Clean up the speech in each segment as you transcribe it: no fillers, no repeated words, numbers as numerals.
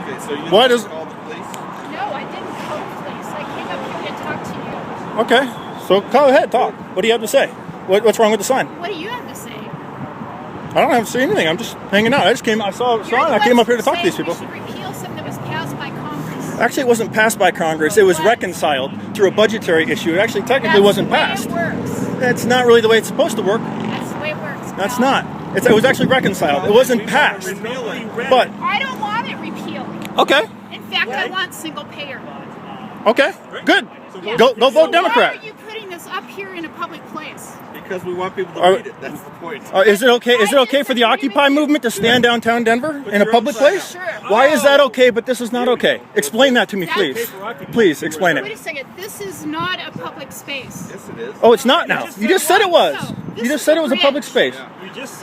Okay, so you Why does? call the police? No, I didn't call the police. I came up here to talk to you. Okay, so go ahead, talk. What do you have to say? What's wrong with the sign? What do you have to say? I don't have to say anything. I'm just hanging out. I just came. I saw a sign. I came up here to talk to these people. We should repeal something that was passed by Congress. Actually, it wasn't passed by Congress. It was reconciled through a budgetary issue. It actually technically wasn't passed. That's the way it works. That's not really the way it's supposed to work. That's the way it works. That's pal. not. It was actually reconciled. It wasn't passed. But I don't want it repealed. okay, In fact, I want single payer. okay, good. Yeah. Go vote So Democrat. why are you putting this up here in a public place? Because we want people to Are- read it. That's the point. Is it okay? Is it I okay for the disagree Occupy with you. movement to stand downtown Denver in a public place? Sure. Why is that okay, but this is not okay? Explain that to me, That's- please. Please explain Wait a it. second. This is not a public space. Yes, it is. Oh, it's not now. You just said it was. No, this You just is said a it was a public bridge. space.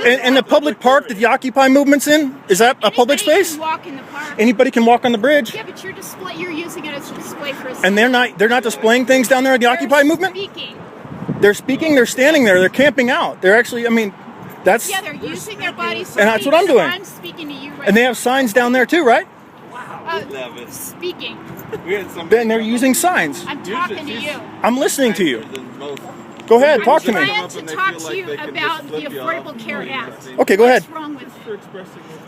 Yeah. And the public park that the Occupy movement's in, is that a public Anybody space? can walk in the park. Anybody can walk on the bridge. Yeah, but you're using it as a display for a And they're not displaying things down there at the Occupy movement? Speaking. They're speaking, they're standing there, they're camping out. They're actually, I mean, that's, Yeah, they're using their bodies to And that's speak, what I'm so doing. I'm speaking to you right and they have signs down there too, right? Love it. speaking. We had somebody. Then they're using signs. I'm talking to you. I'm listening to you. Than most. Go ahead, talk to I'm me. trying to talk to you about the Affordable Care Act. Okay, go ahead. What's wrong with it?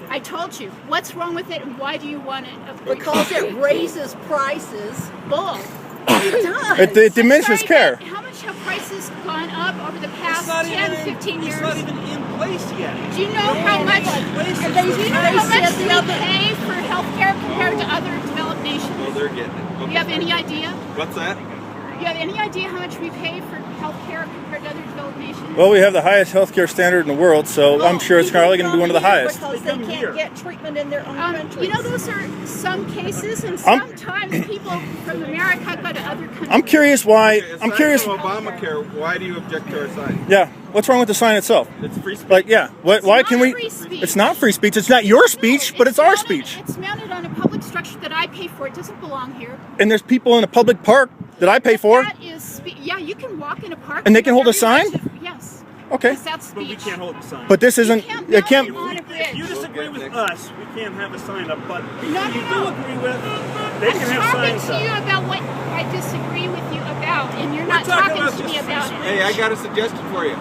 I told you. What's wrong with it and why do you want it? Because it raises prices. Bull. It does. It diminishes Sorry, care. but how much have prices gone up over the past It's not 10, even 15 years? It's not even in place yet. Do you know how much? And they Do you know how much said we the other. pay for healthcare compared to other developed Oh, nations? they're getting it. Do you have any idea? What's that? Do you have any idea how much we pay for healthcare compared to other developed nations? Well, we have the highest healthcare standard in the world, so I'm sure it's probably going to be one of the highest. Because they can't get treatment in their own countries. You know, those are some cases, and sometimes people from America go to other countries. I'm curious why. I'm Aside curious. from Obamacare, why do you object to our sign? Yeah, what's wrong with the sign itself? It's free speech. Like, yeah, why not can we? free speech. It's not free speech. It's not your speech, No, but it's our mounted- speech. It's mounted on a public structure that I pay for. It doesn't belong here. And there's people in a public park that I pay for. That is, yeah, you can walk in a park. And they can hold a whatever you sign? want to. Yes. Okay, Because that's But we speech. can't hold the sign. but this isn't. can't It can't. mount on a bridge. If you disagree with us, we can't have a sign up. But if No, you no, do no. agree with, they can I'm have talking signs to you up. about what I disagree with you about, and you're not talking talking about to me just about free it. Hey, I got a suggestion for you.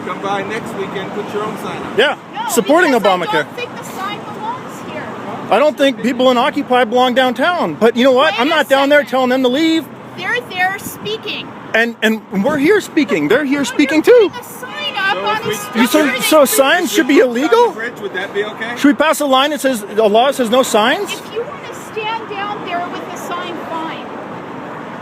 Come by next weekend, put your own sign up. Yeah, No, supporting because Obamacare. I don't think the sign belongs here. I don't think people in Occupy belong downtown. But you know what? Wait I'm a not down there second. telling them to leave. They're there speaking. And we're here speaking. They're here No, speaking you're too. putting a sign up So on if the we- structure So that- signs should be On the illegal? bridge, would that be okay? Should we pass a line that says a law that says no signs? If you want to stand down there with a sign, fine.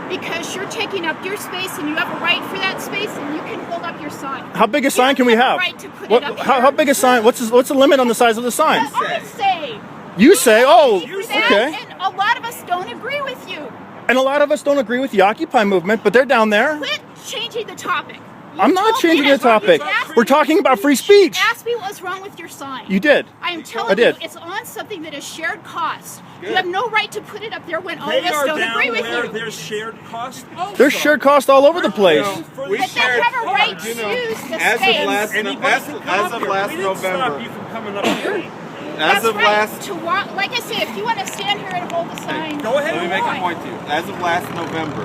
Because you're taking up your space and you have a right for that space and you can hold up your sign. How big a You sign don't can we have have? the right to put What, it up how here. big a sign? What's the limit on the size of the sign? But I say. You say, oh, for that, okay. And a lot of us don't agree with you. And a lot of us don't agree with the Occupy movement, but they're down there. Quit changing the topic. You I'm not told me changing the that's wrong. topic. You asked We're me- talking about free speech. Ask me what's wrong with your sign. You did. I am I telling did. you, it's on something that is shared cost. Good. You have no right to put it up there when all They of us are don't down agree with where you. there's shared cost. There's shared cost all over the place. We But they shared- have a right you to know, use the as space. of last, Anybody as, can come as up of here. last We didn't stop November, you from coming up here. as That's of right. last, To walk, like I say, if you want to stand here and hold the sign, Go ahead let me and make a whine. point to you. As of last November,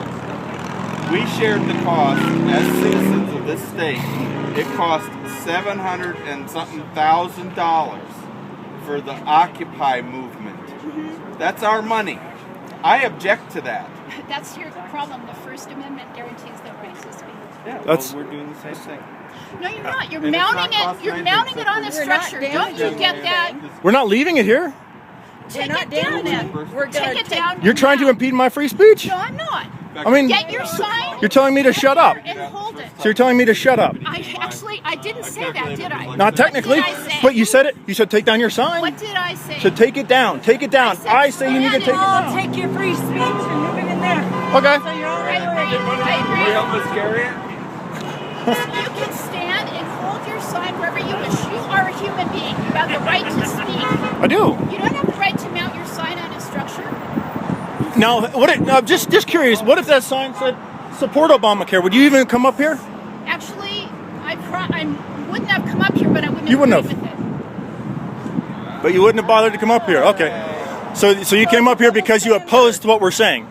we shared the cost as citizens of this state. It cost $700 and something thousand for the Occupy movement. That's our money. I object to that. that's your problem. The First Amendment guarantees that right to speak. Yeah, That's- we're doing the same thing. No, you're not. You're And it's not mounting it. costing You're anything mounting it on a except We're not structure. Don't you damaging get that? We're not leaving it here. Take not it down damaging then. it. We're gonna Take it down. You're trying to impede my free speech. No, I'm not. I mean, Get your sign. you're telling me to shut up. And hold it. So you're telling me to shut up. I didn't say that, did I? Not technically, What did I say? but you said it. You said take down your sign. What did I say? So take it down. Take it down. said I say you need to take it down. take your free speech and move it in there. Okay. So you're all I right. agree. I Can we agree. help us carry it? You can stand and hold your sign wherever you wish. You are a human being. You have the right to speak. I do. You don't have the right to mount your sign on a structure. Now, just curious. What if that sign said support Obamacare? Would you even come up here? Actually, I wouldn't have come up here, but I wouldn't You wouldn't agree have. with it. But you wouldn't have bothered to come up here. Okay. So you came up here because you opposed what we're saying.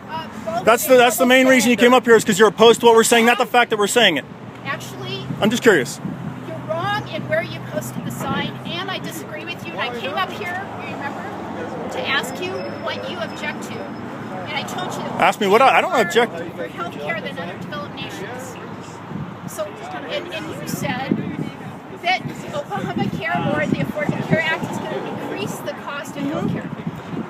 That's the main reason you came up here is because you're opposed to what we're saying, not the fact that we're saying it. Actually, I'm just curious. you're wrong in where you posted the sign, and I disagree with you. And I came up here, you remember, to ask you what you object to. And I told you. Ask me what I don't object. For health care than other developed nations. So, and you said that Obamacare or the Affordable Care Act is going to increase the cost of health care.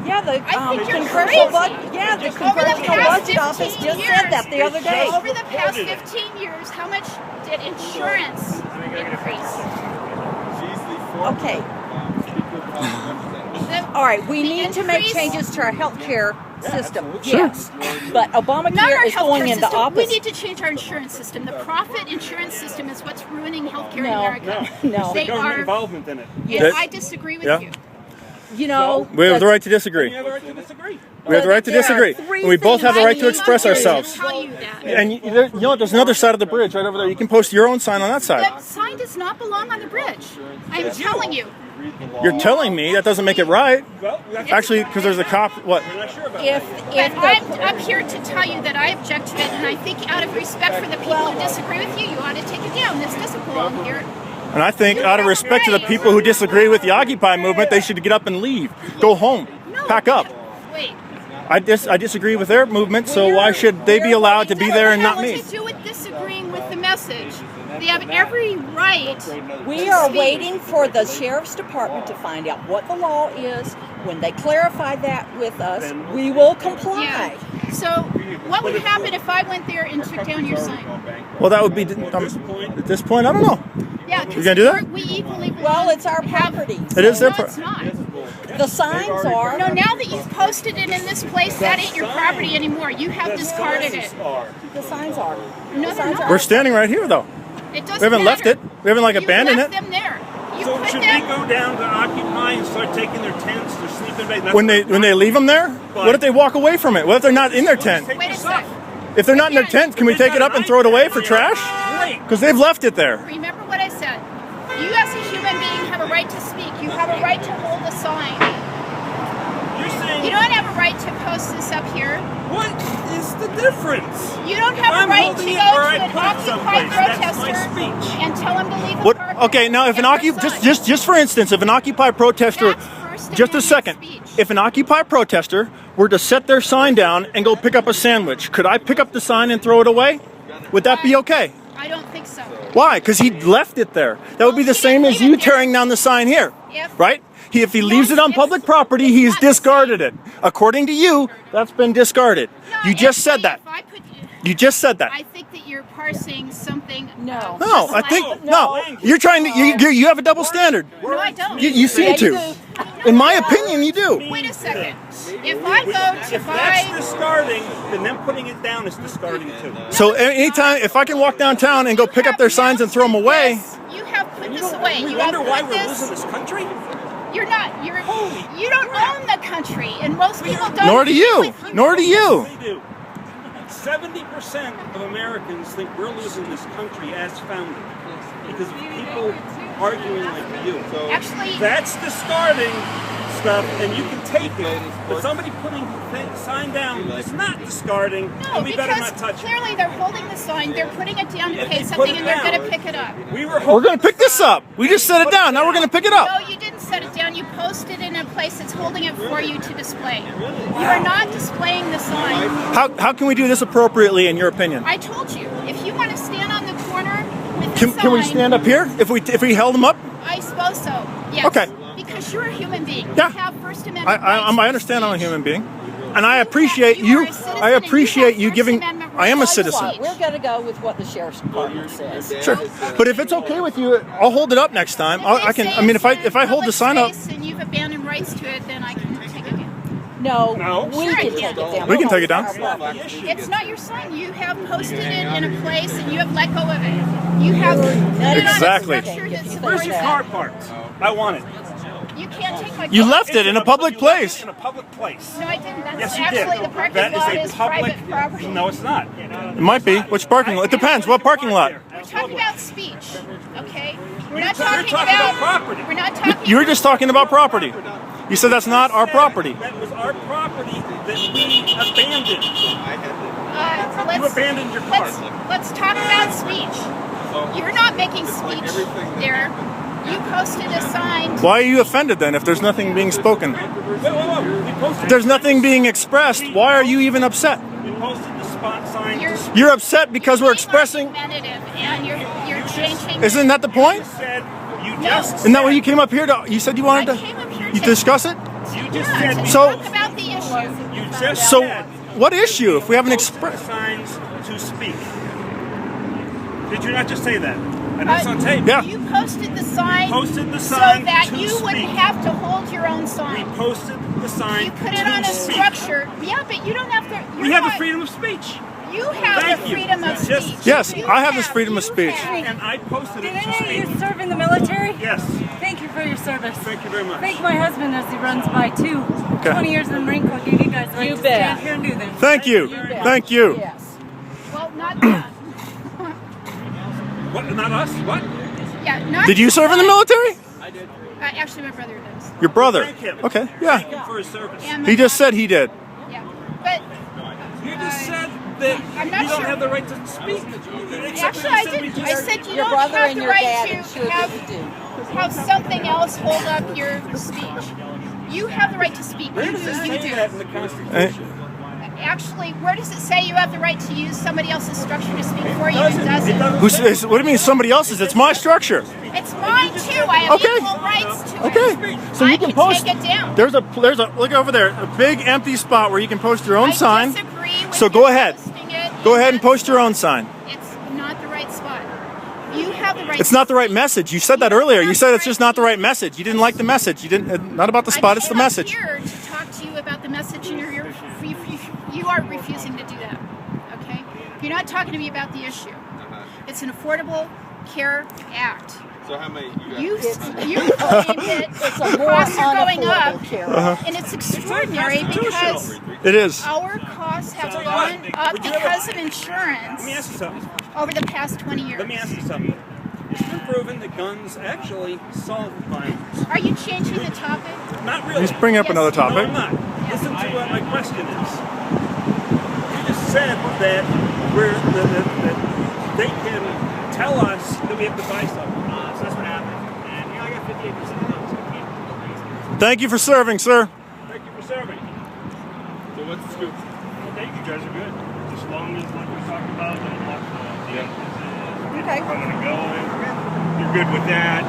Yeah, the I think you're congressional crazy. the congressional budget office just said that the other day. Over the past 15 years, how much did insurance increase? Okay. All right, we need to make changes to our health care system. Yes. But Not Obamacare our is going healthcare in the system. We opposite. need to change our insurance system. The profit insurance system is what's ruining healthcare in No. America. No. They Government are. involvement in it. Yes, I disagree with Yeah. you. You know, We have the right to disagree. You have the right to disagree. We have the right to there are disagree. three And we both have the things right to I express need to ourselves. Tell you that. And you know what? There's another side of the bridge right over there. You can post your own sign on that side. The sign does not belong on the bridge. I'm telling you. You're telling me that doesn't make it right. Well, that's Actually, because there's a cop. What? we're not sure about if I'm here to tell you that I object to it, and I think out of respect for the people who disagree with you, you ought to take it down. This doesn't belong here. And I think, out of respect to the people who disagree with the Occupy movement, they should get up and leave, go home, No. pack up. Wait. I disagree with their movement, so why should they be allowed to be there and not me? What to do with disagreeing with the message? They have every right. we to are speak. waiting for the sheriff's department to find out what the law is. When they clarify that with us, we will comply. Yeah. So, what would happen if I went there and took down your sign? Well, that would be at this point. I don't know. Yeah, You gonna do that? we equally Well, it's our have- property. It is their No, it's not. The signs are. No, now that you've posted it in this place, that ain't your property anymore. You have discarded it. The signs are. No, The they're signs not. We're standing right here, though. It doesn't We haven't left matter. it. We haven't like You abandoned left it. them there. You So put should them. we go down to Occupy and start taking their tents, their sleeping bags? That's When what they I'm leave them there, what if they walk away from it? What if they're not in their tent? Take Wait a this sec. up. If they're not in their tent, can we take it up and throw it away for trash? Great. Because they've left it there. Remember what I said. You as a human being have a right to speak. You have a right to hold a sign. You're saying You don't have a right to post this up here. what is the difference? You don't have I'm a right to holding go it where to I an put it Occupy someplace. That's my protester speech. and tell him to leave the What? park. Okay, now if an and Occupy, their sign. just for instance, if an Occupy protester, That's First just a Amendment second, speech. if an Occupy protester were to set their sign down and go pick up a sandwich, could I pick up the sign and throw it away? Would that be okay? I don't think so. Why? Because he left it there. That would be the same as you tearing down the sign here, If- right? If he leaves it on Yes, public it's- property, it's he's not the discarded it. According to you, that's been discarded. No, You just if said that. If I put, You just said that. I think that you're parsing something. No. No, just I think like- no. You're trying to. You have a double standard. No, I don't. You seem Yeah, you to. In my opinion, you do. Wait a second. If I go to If that's buy, discarding, then them putting it down is discarding too. So anytime, if I can walk downtown and go pick up their signs and throw them away, you have put this away. We You have wonder why put we're this. losing this country? You're not. You don't own the country, and most people don't. nor do you. Nor do you. They do. 70% of Americans think we're losing this country as founded because of people arguing like you. So Actually- that's discarding stuff, and you can take it. But somebody putting the sign down is not discarding, No, and we better because not touch it. clearly they're holding the sign. They're putting it down to If pay you put something, it and they're down- going to pick it up. We're going to pick this up. We just set it down. Now we're going to pick it No, up. you didn't set it down. You posted it in a place that's holding it for you to display. You are not displaying the sign. How can we do this appropriately, in your opinion? I told you, if you want to stand on the corner with the sign, Can we stand up here if we held them up? I suppose so. Yes. Okay. Because you're a human being. Yeah. You have First Amendment rights I to understand I'm a speech. human being, and I appreciate You are you. a citizen I and you appreciate have you First giving. Amendment I am a rights to citizen. speech. We're going to go with what the sheriff's department says. Sure, but if it's okay with you, I'll hold it up next time. If they I can. say I mean, it's if I a hold the public sign up, space and you've abandoned rights to it, then I can take it down. No, No. we Sure, can I take can. it down. We can take it down. It's not your sign. You have posted it in a place and you have let go of it. You have put it Exactly. on a structure that Where's supports your it. car parked? I want it. You can't take my you car. left it in a public place. In a public place. No, I didn't. That's Yes, you actually did. the parking That lot is is a public. private property. No, it's not. It might be. Which parking lot? It depends. What parking lot? We're talking about speech, okay? We're not You're talking talking about about property. We're not talking. You were just talking about property. You said that's not our property. That was our property that we abandoned. You abandoned your car. Let's talk about speech. You're not making speech there. You posted a sign. Why are you offended then if there's nothing being spoken? If there's nothing being expressed, why are you even upset? We posted the spot sign. You're upset because we're expressing. And you're changing. Isn't that the point? Isn't that what you came up here to? You said you wanted to discuss it? You just said So, talk about the issue. You just so said what issue if we haven't expressed? signs to speak. Did you not just say that? And that's on tape. Yeah. You posted the sign. Posted the sign so that to you speak. wouldn't have to hold your own sign. We posted the sign. You put it to on a speak. structure. Yeah, but you don't have to. We have the freedom of speech. You have Thank the you. freedom of Just- speech. Yes, You I have this freedom of you speech. have. And I posted Did it to any of speak. you serve in the military? Yes. Thank you for your service. Thank you very much. Thank my husband as he runs by too. 20 years in the Marine Corps gave you guys the right You to bet. stand here and do this. Thank you. Thank you. Yes. Well, not that. What? Not us? What? Yeah, not. Did you serve in the military? Actually, my brother does. Your brother. Thank him. Okay, Thank yeah. him for his service. And He just said he did. Yeah, but You just said that I'm you not don't sure. have the right to speak. actually, I didn't. I said you Your don't brother have and the your right dad to ensured that you do. have something else hold up your speech. You have the right to speak. Where You does do. it You say do. that in the Constitution? Actually, where does it say you have the right to use somebody else's structure to speak for you? It It doesn't. doesn't What do you mean somebody else's? It's my structure. It's mine too. I have Okay. equal rights to it. Okay. So I you can post. take it down. There's a look over there, a big empty spot where you can post your own I sign. disagree with So you go ahead. posting it. Go ahead and post your own sign. It's not the right spot. You have the right. It's not the right message. You said that earlier. You said it's just not the right message. You didn't like the message. You didn't. Not about the spot. It's the message. I'm here to talk to you about the message, and you are refusing to do that. Okay? You're not talking to me about the issue. It's an Affordable Care Act. So how many You got? claim that It's a the more costs are going up, unaffordable care. and it's extraordinary because It is. our costs have gone up because of Let me insurance ask you something. over the past 20 years. Let me ask you something. It's been proven that guns actually solve violence. Are you changing the topic? Not really. He's bringing up Yes. another No, topic. I'm not. Listen to what my question is. You just said that that they can tell us that we have to buy something. So that's what happened. And I got 58% of those. So I can't. Thank you for serving, sir. Thank you for serving. So what's the scoop? I think you guys are good. As long as, like we talked about, the Okay. I'm going to go. You're good with that.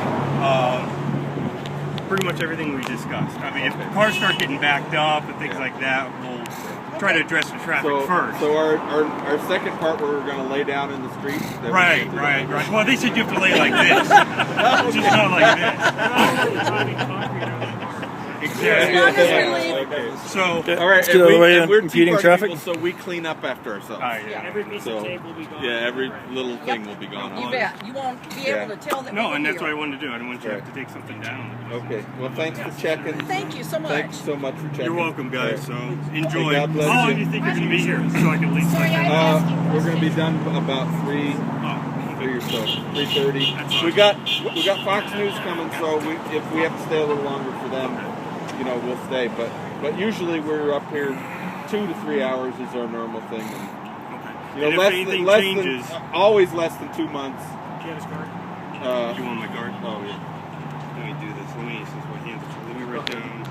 Pretty much everything we discussed. I mean, if cars start getting backed up and things like that, we'll try to address the traffic first. So our second part where we're going to lay down in the street. that we Right. can't do Right. Well, they said you have to lay like this. Just not like this. Exactly. Okay. So, All right, Let's get out of the way of we're impeding Tea Party traffic. people, so we clean up after ourselves. every piece So, of tape will be gone. yeah, every little thing will be gone. You bet. You won't be able to tell that. No, we're and that's what I here. wanted to do. I didn't want you to have to take something down. Okay. Well, thanks for checking. Thank you so much. Thanks so much for checking. You're welcome, guys. So enjoy. God bless How long you. do you think you're going to be here? So I can leave. Sorry, I was asking We're going to be questions. done about 3 or so, 3:30. We got Fox News coming, so if we have to stay a little longer for them, we'll stay. But usually we're up here 2 to 3 hours is our normal thing. And, And if anything changes, always less than 2 months. do you have his card? You want my card? Oh yeah. Let me do this. Since my hands are let me write down.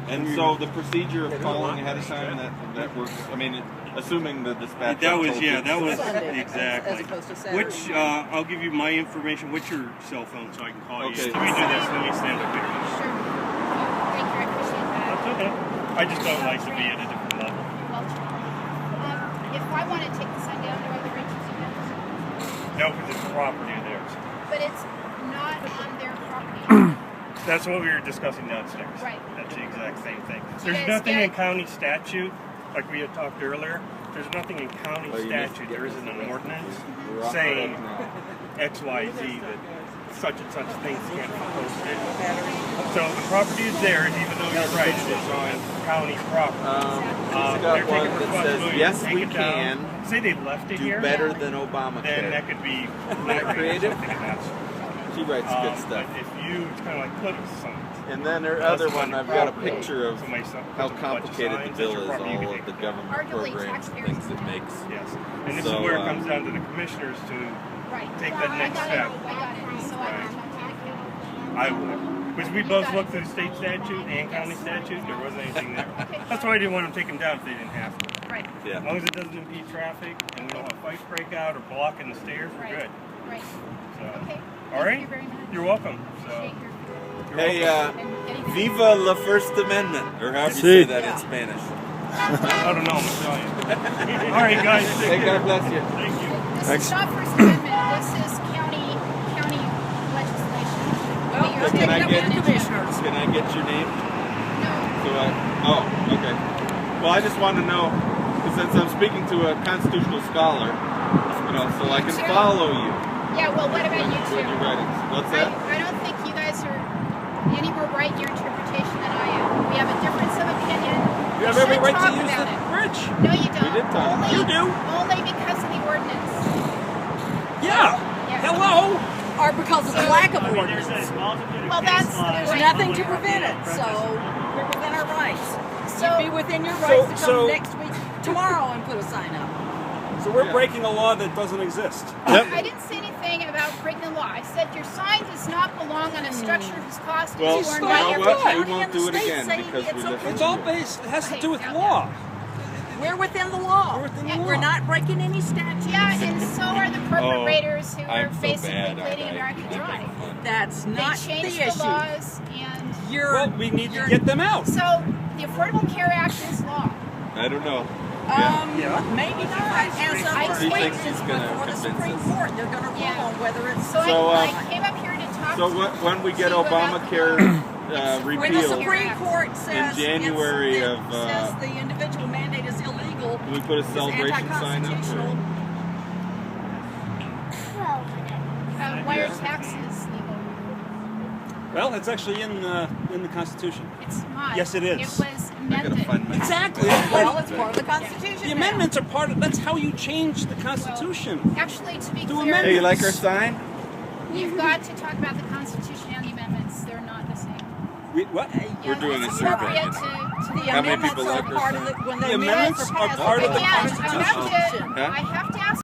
And so the procedure of calling ahead of time that works. I mean, assuming the dispatch. That was Sunday, exactly. as opposed to Saturday. Which I'll give you my information. What's your cell phone so I can call Okay. you? Let me do this. Let me stand up here. Sure. Thank you. I appreciate that. That's okay. I just don't like to be at a different level. Well, if I want to take the sign down, do I have the right to do that? No, because it's property of theirs. But it's not on their property. That's what we were discussing downstairs. Right. That's the exact same thing. You There's guys nothing in get- county statute, like we had talked earlier. There's nothing in county Oh, you missed statute. it. There isn't an ordinance We're off saying now. X, Y, Z that such and such things can't be posted. So the property is theirs, even though you're right, it's on county property. It's They're got taking one that responsibility says, to yes, take we it down. can Say they left it do here, better than then Obamacare. that could be Isn't that creative? something, and that's She writes good stuff. But if you kind of like put some And then the other one, I've got a picture of Somebody puts how a bunch of complicated the signs, bill that's is, your property, you all can of the take it. government Arguably, programs and taxpayers things it do. makes. Yes. And this So, is where it comes down to the commissioners to Right. take that next I step. got it. So I would. Because we both looked through state statute and county statute, there wasn't anything there. That's why I didn't want them taken down if they didn't have to. Right. Yeah. As long as it doesn't impede traffic and we don't have fights break out or blocking the stairs, we're Right. good. Right. So, Okay. all right? Thank you very much. You're welcome. So, Appreciate your- Hey, and Viva la First Amendment, or however you say that in Spanish. I don't know, I'm Italian. All right, guys. Hey, God bless you. Thank you. This Thanks. is not First Amendment. This is county legislation. Well, You're can I taking get- advantage of. commissioners. Can I get your name? No. Okay. Well, I just want to know, since I'm speaking to a constitutional scholar, so I can follow you Yeah, well, what about you with your two? writings. What's that? I don't think you guys are any more right in your interpretation than I am. We have a difference of opinion. You have We every should right to talk use about the it. bridge. No, you don't. We did talk. Only, You do. Only because of the ordinance. Yeah. Yeah. Hello. Or because of the lack of ordinance. Well, there's There's nothing to prevent it, so we're within our rights. So- You'd be within your rights to come so- next week, tomorrow, and put a sign up. So we're breaking a law that doesn't exist. I didn't say anything about breaking the law. I said your sign does not belong on a structure whose cost Well, is borne you by know everyone. what? We County won't and the do it state again say because it's we okay. listened It's to all you. based. It has to do with Okay, law. We're within the law. We're within the We're law. not breaking any statutes. Yeah, and so are the corporate raiders who are I'm so basically bad. bleeding I American think dry. I'm fun. That's They not changed the the issue. laws, and You're, Well, we need to you're- get them out. so the Affordable Care Act is law. I don't know. Yeah. maybe not as I of He thinks cases he's gonna before the convince Supreme us. Court. They're going to rule Yeah. on whether it's So, So, I came up here to talk So to when we get you about Obamacare when the repealed, Supreme Court says January it's, of, says the individual mandate is illegal. do we put a it's celebration sign up? anti-constitutional. Or? why are taxes legal? Well, it's actually in the Constitution. It's not. Yes, it is. It was I gotta amended. find my. Exactly. Well, it's part of the Constitution. The now. amendments are part of. That's how you change the Constitution. Actually, to be Do clear, Hey, you like our sign? you've got to talk about the Constitution and the amendments. They're not the same. What? We're doing it's a survey. appropriate to The How many amendments people are like our part of sign? the when The the amendments are passed, part of the they Again, passed I have to, Huh? I have to ask